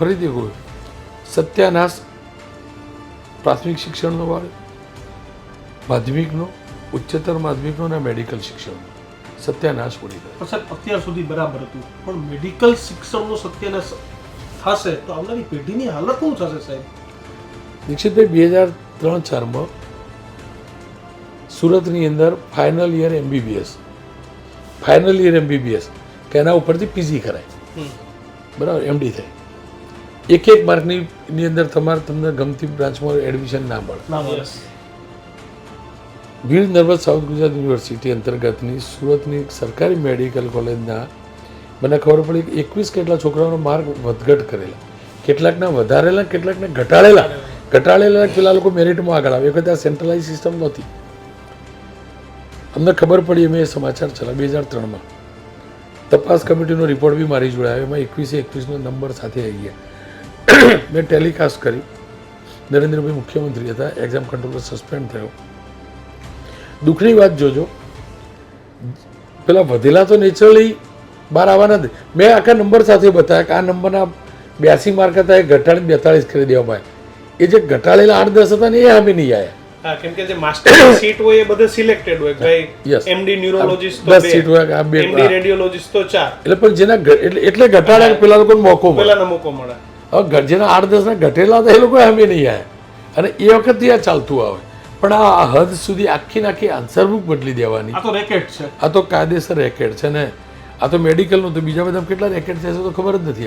ફરીથી કહું, સત્યાનાશ પ્રાથમિક શિક્ષણનો વાળે, માધ્યમિકનો, ઉચ્ચતર માધ્યમિકનો અને મેડિકલ શિક્ષણનો સત્યાનાશ પડી ગયો. પણ સાહેબ અત્યાર સુધી બરાબર હતું, પણ મેડિકલ શિક્ષણનો સત્યાનાશ થશે તો આવનારી પેઢીની હાલત શું થશે સાહેબ? દીક્ષિતભાઈ 2003-04માં સુરતની અંદર ફાઇનલ યર એમબીબીએસ કે એના ઉપરથી પીજી કરાય, બરાબર, એમડી થાય. એક માર્કની અંદર તમને ગમતી બ્રાન્ચમાં એડમિશન ના મળે. વીર નર્મદ સાઉથ ગુજરાત યુનિવર્સિટી અંતર્ગતની સુરતની સરકારી મેડિકલ કોલેજના મને ખબર પડી કે 21 કેટલા છોકરાઓનો માર્ક વધઘટ કરેલા, કેટલાકના વધારેલા, કેટલાકને ઘટાડેલા પેલા લોકો મેરિટમાં આગળ આવે. એ વખતે આ સેન્ટ્રલાઇઝ સિસ્ટમ નહોતી. અમને ખબર પડી, અમે સમાચાર ચલા 2003માં તપાસ કમિટીનો રિપોર્ટ બી મારી જોડે આવ્યો. એમાં 21નો નંબર સાથે આવી ગયા. મેં ટેલિકાસ્ટ કરી. નરેન્દ્રભાઈ મુખ્યમંત્રી હતા, એક્ઝામ કંટ્રોલર સસ્પેન્ડ થયો. દુઃખની વાત જોજો, પેલા વધેલા તો નેચરલી બહાર આવવાના જ. મેં આખા નંબર સાથે બતાવ્યા કે આ નંબરના 82 માર્ક હતા, એ ઘટાડીને 42 કરી દેવામાં આવ્યા. એ જે ઘટાડેલા 8-10 હતા ને એ સામે નહીં આવ્યા. હા, કેમ કે જે માસ્ટર સીટ હોય એ બધે સિલેક્ટેડ હોય. ભાઈ એમડી ન્યુરોલોજિસ્ટ તો 10 સીટ હોય, આ 2 એમડી રેડિયોલોજિસ્ટ તો 4. એટલે પણ જેના એટલે ઘટાડ્યા પેલા લોકોને મોકો મળે. પેલાનો મોકો મળે. હવે જેના 8-10 ના ઘટેલા હતા એ લોકો સામે નહીં આવ્યા. અને એ વખતથી આ ચાલતું આવે. પણ આ હદ સુધી આખી આન્સર બુક બદલી દેવાની, આ તો રેકેટ છે. આ તો કાયદેસર રેકેટ છે ને. આ તો મેડિકલનું તો બીજા બધા કેટલા રેકેટ થશે તો ખબર જ નથી.